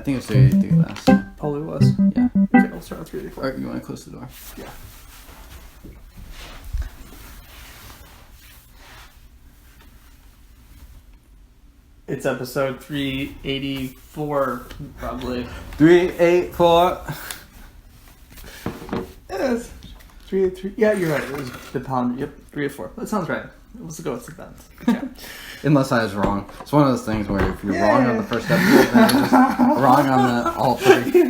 think it's 383 last time. Probably was. Yeah. Okay, I'll start with 384. Alright, you want to close the door? Yeah. It's episode 384, probably. 384. Yes. 383. Yeah, you're right. It was the pound. Yep, 384. That sounds right. Let's go with that. Yeah. Unless I was wrong. It's one of those things where if you're wrong on the first episode, then you're just wrong on all three.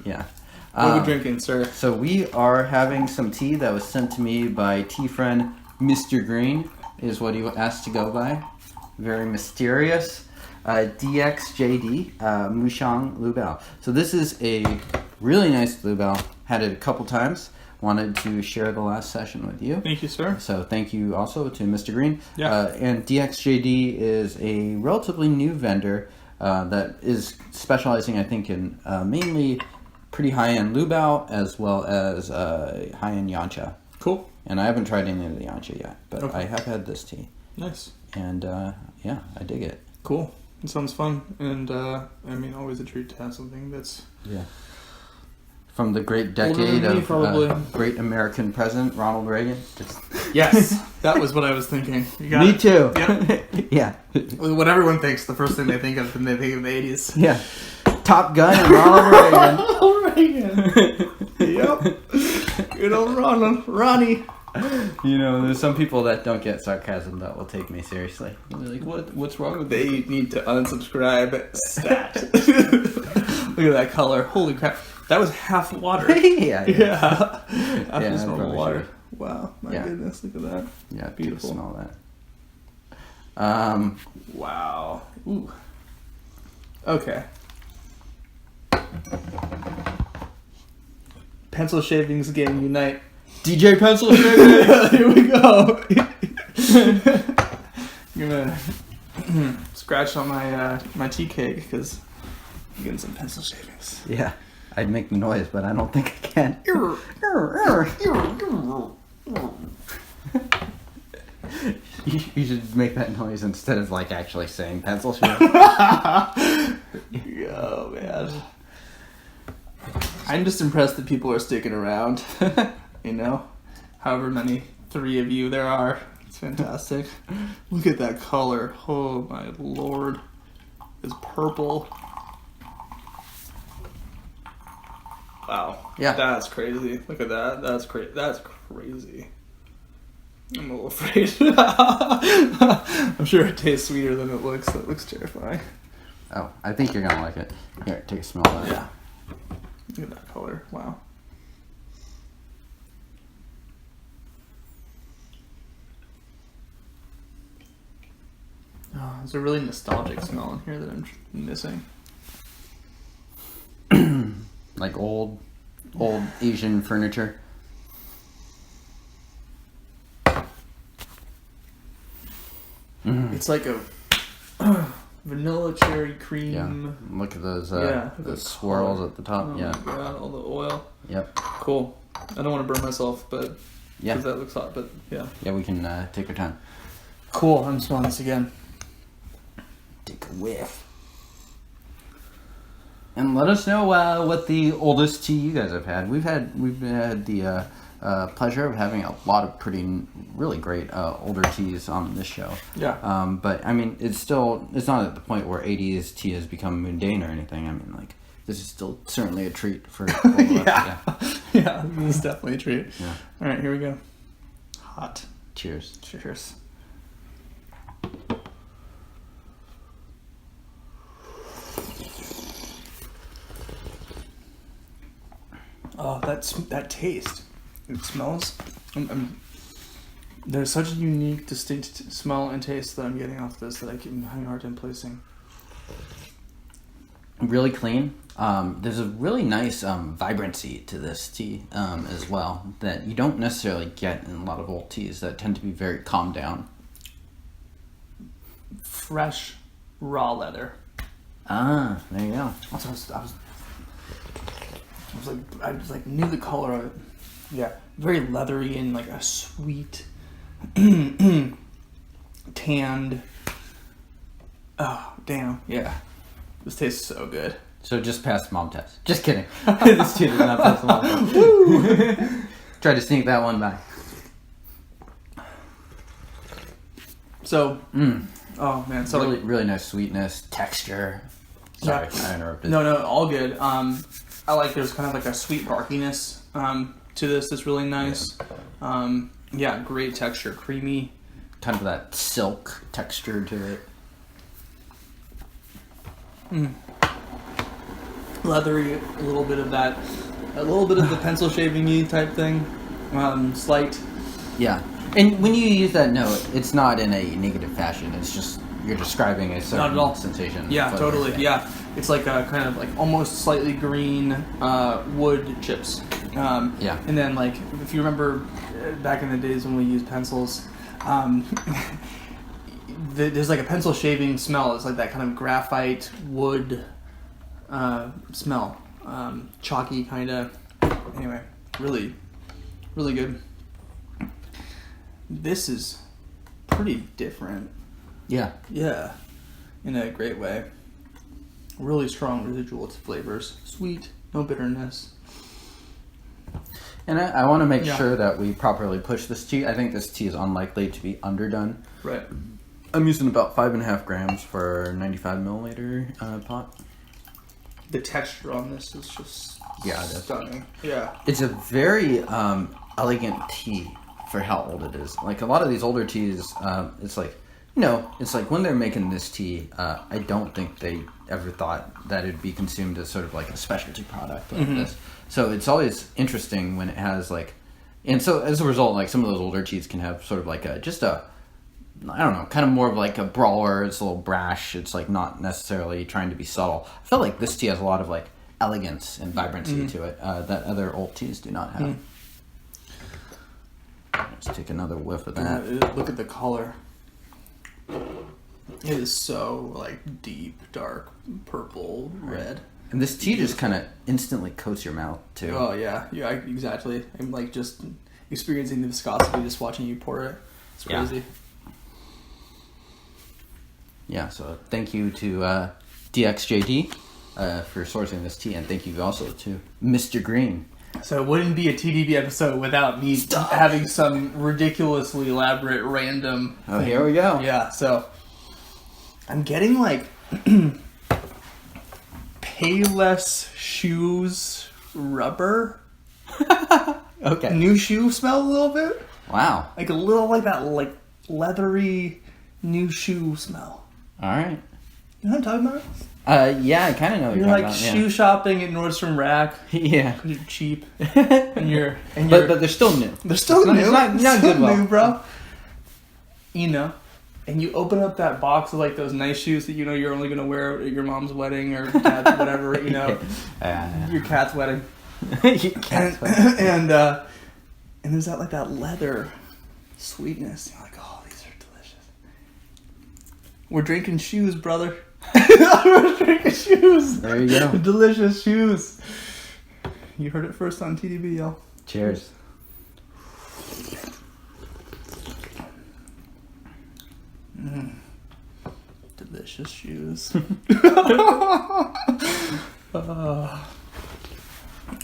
Yeah. What are we drinking, sir? So we are having some tea that was sent to me by tea friend Mr. Green, is what he asked to go by. Very mysterious. DXJD, Muxiang Liubao. So this is a really nice Liubao. Had it a couple times. Wanted to share the last session with you. Thank you, sir. So thank you also to Mr. Green. Yeah. And DXJD is a relatively new vendor that is specializing, I think, in mainly pretty high-end Liubao as well as high-end Yancha. Cool. And I haven't tried any of the Yancha yet, but Okay. I have had this tea. Nice. And yeah, I dig it. Cool. It sounds fun. And, I mean, always a treat to have something that's... Yeah. From the great Older decade than me, of probably. great American president, Ronald Reagan. Just... Yes, that was what I was thinking. You got Me it. too. Yep. Yeah. What everyone thinks, the first thing they think of when they think of the 80s. Yeah. Top Gun and Ronald Reagan. Ronald Reagan. Yep. Good old Ronnie. You know, there's some people that don't get sarcasm that will take me seriously. They're like, what's wrong with They need to unsubscribe. Stat. Look at that color. Holy crap. That was half water. Yeah. Yeah. Half Yeah, just normal probably water. should. Wow. My Yeah. goodness. Look at that. Yeah, Beautiful. smell that. Wow. Ooh. Okay. Pencil shavings again unite. DJ Pencil Shaving. Here we go. I'm gonna scratch on my tea cake because I'm getting some pencil shavings. Yeah, I'd make the noise, but I don't think I can. You should make that noise instead of like actually saying pencil shaving. Oh man. I'm just impressed that people are sticking around. You know, however many 3 of you there are. It's fantastic. Look at that color. Oh my lord. It's purple. Wow. Yeah. That's crazy. Look at that. That's crazy. That's crazy. I'm a little afraid. I'm sure it tastes sweeter than it looks. That looks terrifying. Oh, I think you're gonna like it. Here, take a smell of that. Yeah. Look at that color. Wow. Oh, there's a really nostalgic smell in here that I'm missing. Like old Asian furniture. It's like a vanilla cherry cream. Yeah. Look at those Yeah, those swirls at the top. Oh Yeah. my god, all the oil. Yep. Cool. I don't want to burn myself, but Yeah. because that looks hot. But yeah. Yeah, we can take our time. Cool. I'm smelling this again. Take a whiff. And let us know what the oldest tea you guys have had. We've had the pleasure of having a lot of really great older teas on this show. Yeah. But I mean, it's not at the point where 80s tea has become mundane or anything. I mean, like, this is still certainly a treat for all of us. Yeah. Yeah. This is definitely a treat. Yeah. All right, here we go. Hot. Cheers. Cheers. Oh, that taste. It smells. There's such a unique, distinct smell and taste that I'm getting off this that I'm having a hard time placing. Really clean. There's a really nice vibrancy to this tea as well that you don't necessarily get in a lot of old teas that tend to be very calmed down. Fresh, raw leather. Ah, there you go. Also, I was like knew the color of it. Yeah, very leathery and like a sweet, tanned. Oh damn! Yeah, This tastes so good. So just pass mom test. Just kidding. This tea does not pass the mom test. Try to sneak that one by. So, oh man, so really, really nice sweetness, texture. Sorry, I interrupted. No, all good. I like there's kind of like a sweet barkiness to this. That's really nice. Yeah, great texture, creamy. Kind of that silk texture to it. Leathery, a little bit of the pencil shaving-y type thing. Slight. Yeah. And when you use that note, it's not in a negative fashion. It's just you're describing a certain Not at all. sensation. Yeah, totally. Yeah, it's like a kind of like almost slightly green wood chips. Yeah. And then like if you remember back in the days when we used pencils, there's like a pencil shaving smell. It's like that kind of graphite wood smell, chalky kind of. Anyway, really, really good. This is pretty different. Yeah. Yeah, in a great way. Really strong residual flavors. Sweet, no bitterness. And I want to make sure that we properly push this tea. I think this tea is unlikely to be underdone. Right. I'm using about 5.5 grams for 95 milliliter pot. The texture on this is just stunning. Yeah. It's a very elegant tea for how old it is. Like a lot of these older teas, it's like, it's like when they're making this tea, I don't think they ever thought that it'd be consumed as sort of like a specialty product like this. So it's always interesting when it has like, and so as a result, like some of those older teas can have sort of like I don't know, kind of more of like a brawler. It's a little brash. It's like not necessarily trying to be subtle. I feel like this tea has a lot of like elegance and vibrancy to it that other old teas do not have. Let's take another whiff of that. Look at the color. It is so like deep, dark, purple, red. And this tea just kind of instantly coats your mouth too. Oh yeah, exactly. I'm like just experiencing the viscosity just watching you pour it. It's crazy. Yeah, so thank you to DXJD for sourcing this tea, and thank you also to Mr. Green. So it wouldn't be a TeaDB episode without me having some ridiculously elaborate random thing. Here we go. Yeah, so I'm getting like Payless Shoes rubber. Okay. New shoe smell a little bit. Wow. Like a little like that like leathery new shoe smell. All right. You know what I'm talking about? Yeah, I kind of know what you're you're talking like about. shoe shopping at Nordstrom Rack. Yeah. Because you're cheap. But they're still new. They're still new. It's not good, new, bro. And you open up that box of like those nice shoes that you're only gonna wear at your mom's wedding or whatever. Your cat's wedding. And there's that leather sweetness. You're like, oh, these are delicious. We're drinking shoes, brother. We're drinking shoes. There you go. Delicious shoes. You heard it first on TeaDB, y'all. Cheers. Delicious shoes.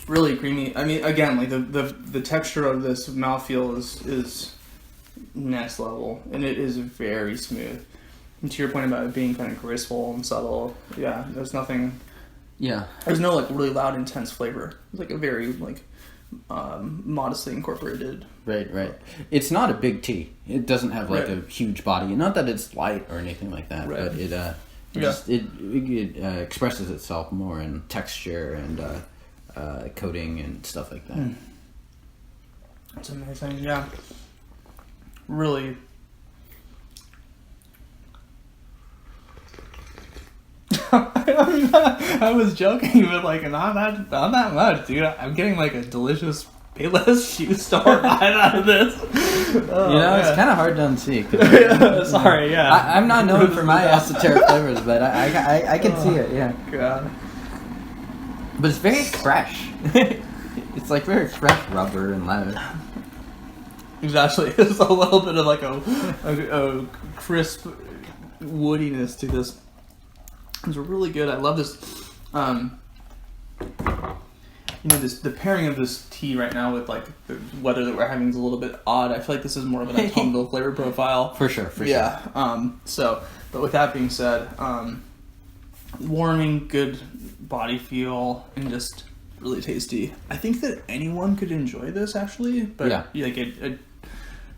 Really creamy. I mean, again, like the texture of this mouthfeel is next level, and it is very smooth. And to your point about it being kind of graceful and subtle, yeah, there's nothing. Yeah. There's no like really loud, intense flavor. It's like a very like modestly incorporated. Right. It's not a big tea. It doesn't have like a huge body. Not that it's light or anything like that, but it expresses itself more in texture and coating and stuff like that. It's amazing. Yeah. Really. I was joking, but like not that much, dude. I'm getting like a delicious Payless shoe store vibe out of this. It's kind of hard to unsee. Sorry, yeah. I'm not known for my esoteric flavors, but I can see it. Yeah. God. But it's very fresh. It's like very fresh rubber and leather. Exactly. There's a little bit of like a crisp woodiness to this. It's really good. I love this. The pairing of this tea right now with like the weather that we're having is a little bit odd. I feel like this is more of an autumnal flavor profile. For sure. Yeah. But with that being said, warming, good body feel, and just really tasty. I think that anyone could enjoy this actually, but like a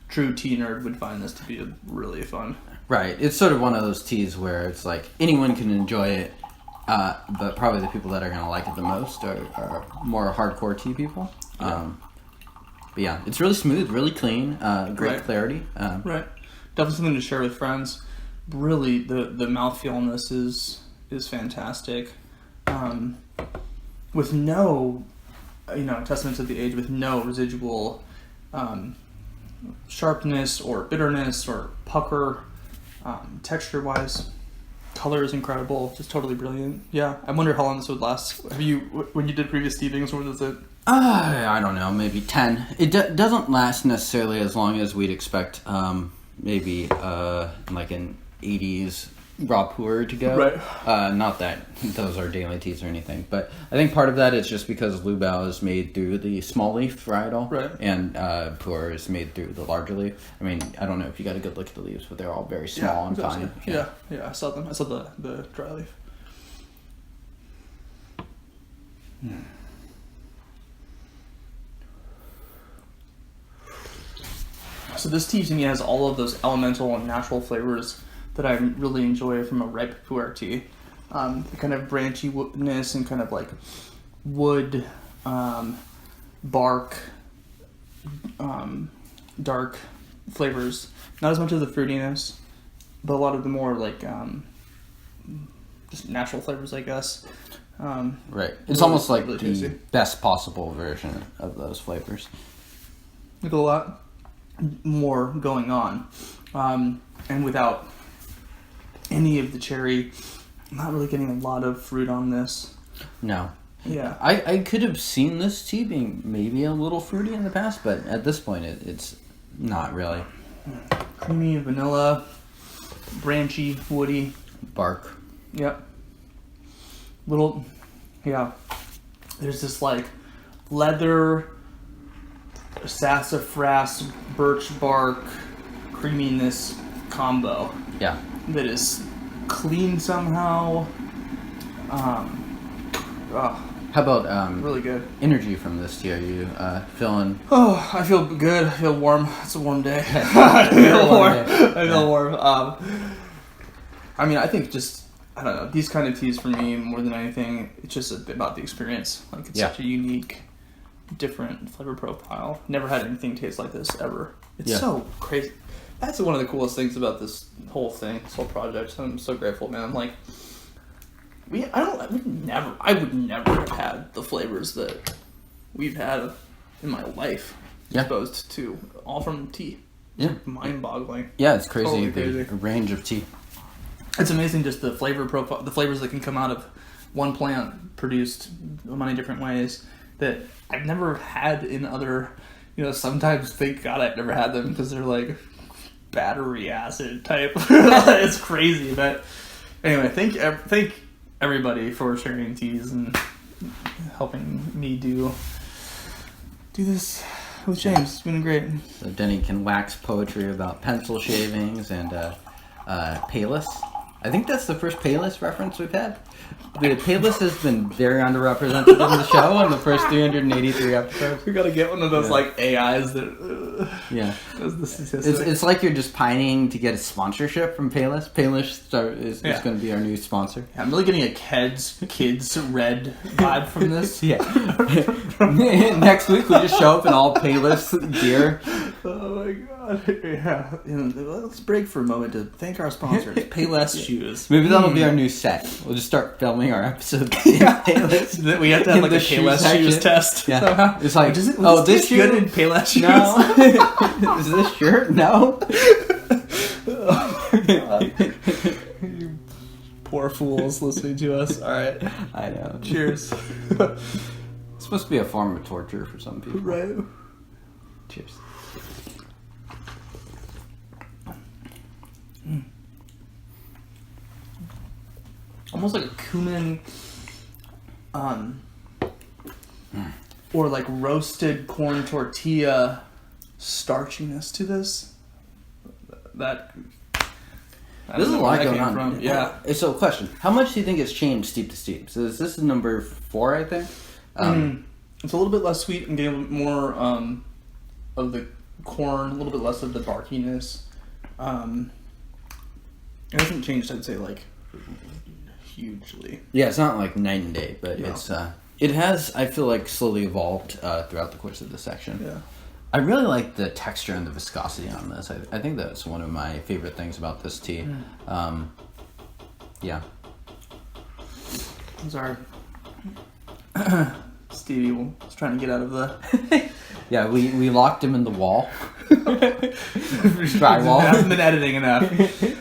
true tea nerd would find this to be really fun. Right. It's sort of one of those teas where it's like anyone can enjoy it. But probably the people that are going to like it the most are more hardcore tea people. But yeah, it's really smooth, really clean, great clarity. Right. Definitely something to share with friends. Really, the mouthfeel on this is fantastic. With no, testament to the age, with no residual sharpness or bitterness or pucker, texture-wise. Color is incredible, just totally brilliant. Yeah, I wonder how long this would last. When you did previous steepings, what was it? I don't know, maybe 10. It doesn't last necessarily as long as we'd expect. Maybe like an 80s raw pour to go. Right. Not that those are daily teas or anything, but I think part of that is just because Liubao is made through the small leaf varietal, right, and puer is made through the larger leaf. I mean, I don't know if you got a good look at the leaves, but they're all very small and fine. Yeah, I saw them. I saw the dry leaf. So this tea to me has all of those elemental and natural flavors that I really enjoy from a ripe puer tea. The kind of branchiness and kind of like wood, bark, dark flavors. Not as much of the fruitiness, but a lot of the more like just natural flavors, I guess. Right. It's almost like the best possible version of those flavors. With a lot more going on. And without any of the cherry, I'm not really getting a lot of fruit on this. No. Yeah. I could have seen this tea being maybe a little fruity in the past, but at this point it's not really. Creamy, vanilla, branchy, woody. Bark. Yep. There's this like leather, sassafras, birch bark, creaminess combo. Yeah. That is clean somehow. How about really good energy from this tea? Are you feeling? Oh, I feel good. I feel warm. It's a warm day. I feel warm. I mean, I think I don't know, these kind of teas for me, more than anything, it's just about the experience. Like, it's such a unique, different flavor profile. Never had anything taste like this ever. It's so crazy. That's one of the coolest things about this whole thing, this whole project. I'm so grateful, man. Like, I would never have had the flavors that we've had in my life exposed to, all from tea. Yeah. Mind-boggling. Yeah, it's crazy. Totally crazy. The range of tea. It's amazing just the flavor profile, the flavors that can come out of one plant produced in many different ways that I've never had in other, sometimes thank God I've never had them because they're like battery acid type. It's crazy. But anyway, thank everybody for sharing teas and helping me do this with James. It's been great. So Denny can wax poetry about pencil shavings and Payless. I think that's the first Payless reference we've had. The Payless has been very underrepresented in the show in the first 383 episodes. We gotta get one of those like AIs that does the statistics. It's like you're just pining to get a sponsorship from Payless. Payless is going to be our new sponsor. Yeah, I'm really getting a kids red vibe from this. Next week we just show up in all Payless gear. Oh my god. Yeah. Let's break for a moment to thank our sponsors, Payless Shoes. Maybe that'll be our new set. We'll just start filming our episodes in Payless. We have to have like a Payless Shoes test. Yeah. Somehow. It's like, this good in Payless Shoes? No. Is this shirt? No. You poor fools listening to us. Alright. I know. Cheers. It's supposed to be a form of torture for some people. Right. Cheers. almost like a cumin, or like roasted corn tortilla starchiness to this. There's a lot going on. From. Yeah. So, question: how much do you think it's changed steep to steep? So, this is number 4, I think. It's a little bit less sweet and getting more of the corn, a little bit less of the barkiness. It hasn't changed, I'd say, like hugely. Yeah, it's not like night and day, but Yeah. it has. I feel like slowly evolved throughout the course of the section. Yeah. I really like the texture and the viscosity on this. I think that's one of my favorite things about this tea. Yeah. Sorry. Stevie was trying to get out of the... Yeah, we locked him in the wall. Drywall. Hasn't been editing enough.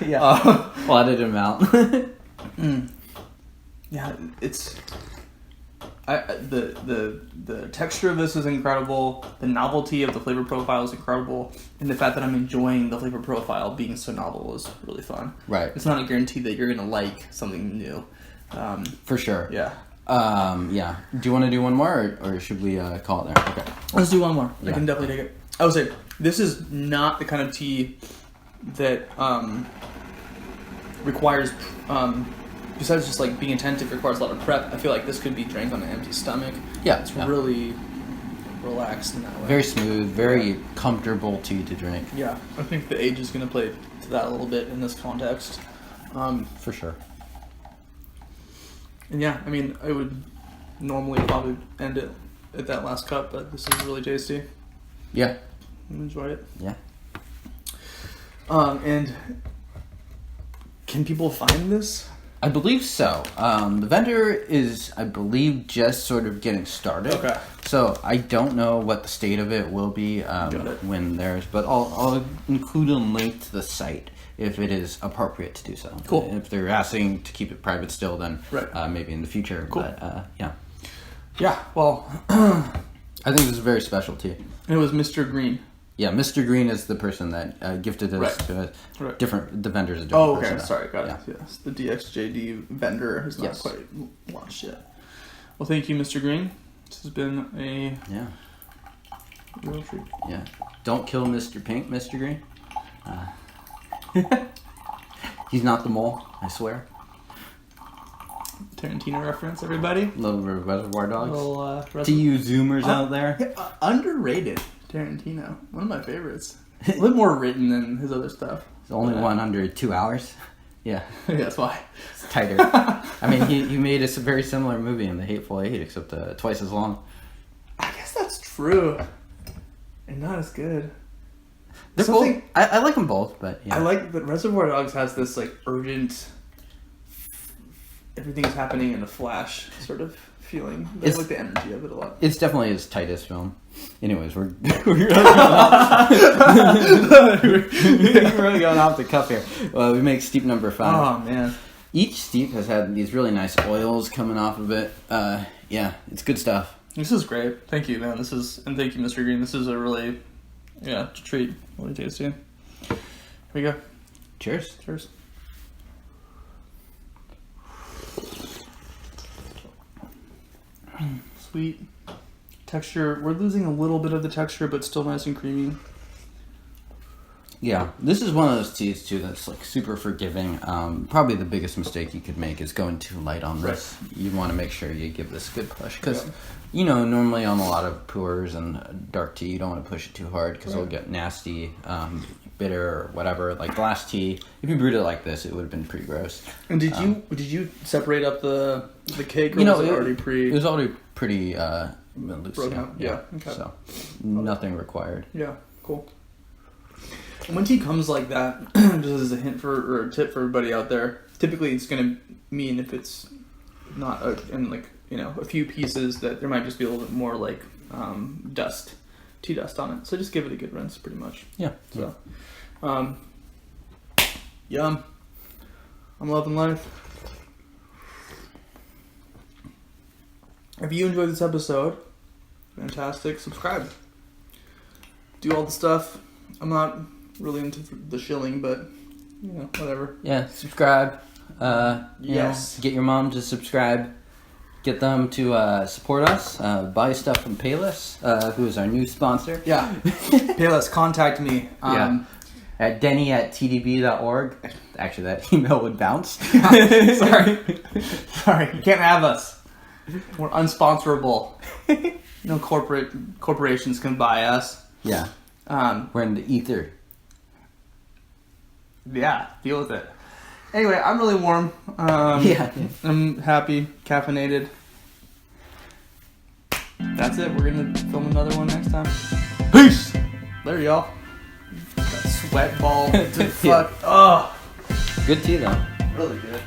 Yeah. We'll edit him out. Yeah, it's... the texture of this is incredible. The novelty of the flavor profile is incredible, and the fact that I'm enjoying the flavor profile being so novel is really fun. Right. It's not a guarantee that you're gonna like something new. For sure. Yeah. Yeah. Do you want to do one more, or should we call it there? Okay. Let's do one more. Yeah. I can definitely take it. I would say this is not the kind of tea that requires. Besides just like being attentive, requires a lot of prep. I feel like this could be drank on an empty stomach. Yeah, It's really relaxed in that way. very smooth, very comfortable tea to drink. Yeah, I think the age is going to play to that a little bit in this context. For sure. And yeah, I mean, I would normally probably end it at that last cup, but this is really tasty. Yeah. I enjoy it. Yeah. And can people find this? I believe so. The vendor is, I believe, just sort of getting started. Okay. So I don't know what the state of it will be when there's, but I'll include a link to the site if it is appropriate to do so. Cool. If they're asking to keep it private still, then Right. maybe in the future. Cool. But yeah. Yeah, well, I think this is very special too. it was Mr. Green. Yeah, Mr. Green is the person that gifted us Right. to Right. the vendor's a different Oh, okay. person. Sorry, got Yeah. it. Yes, the DXJD vendor has not Yes. quite launched yet. Well, thank you, Mr. Green. This has been a Yeah. real treat. Yeah. Don't kill Mr. Pink, Mr. Green. He's not the mole, I swear. Tarantino reference, everybody. Little Reservoir Dogs. Little, To you Zoomers out there. Yeah, underrated Tarantino. One of my favorites. A little more written than his other stuff. It's only Yeah. one under 2 hours. Yeah, Yeah, that's why. it's tighter. I mean, he made a very similar movie in The Hateful Eight, except twice as long. I guess that's true. And not as good. They're Something- both. I like them both, but yeah. I like that Reservoir Dogs has this like urgent, everything's happening in a flash sort of feeling. I It's- like the energy of it a lot. It's definitely his tightest film. Anyways, we're really going off. We're really going off the cuff here. Well, we make steep number 5. Oh man. Each steep has had these really nice oils coming off of it. Yeah, it's good stuff. This is great. Thank you, man. And thank you, Mr. Green. This is a really, treat. Really tasty. Here we go. Cheers. Cheers. Sweet. Texture. We're losing a little bit of the texture, but still nice and creamy. Yeah, this is one of those teas too that's like super forgiving. Probably the biggest mistake you could make is going too light on this. You want to make sure you give this a good push because, normally on a lot of pours and dark tea, you don't want to push it too hard because it'll get nasty, bitter or whatever. Like glass tea, if you brewed it like this, it would have been pretty gross. And did you separate up the cake, or You know, was it it- already pre? It was already pretty loose. Broken up, yeah, okay. So nothing required. Yeah, cool. When tea comes like that, just as a hint or a tip for everybody out there, typically it's going to mean if it's not in a few pieces that there might just be a little bit more like tea dust on it. So just give it a good rinse, pretty much. Yeah. So, yum. I'm loving life. If you enjoyed this episode, fantastic. Subscribe. Do all the stuff. I'm not really into the shilling, but whatever. Yeah, subscribe, Yes. Get your mom to subscribe. Get them to support us. Buy stuff from Payless, who is our new sponsor. Yeah. Payless, contact me. At denny@tdb.org. Actually, that email would bounce. Sorry. You can't have us. We're unsponsorable. No corporations can buy us. Yeah. We're in the ether. Yeah, deal with it. Anyway, I'm really warm. I'm happy, caffeinated. That's it. We're gonna film another one next time. Peace. There y'all. That sweat ball. Fuck. Oh. Good tea though. Really good.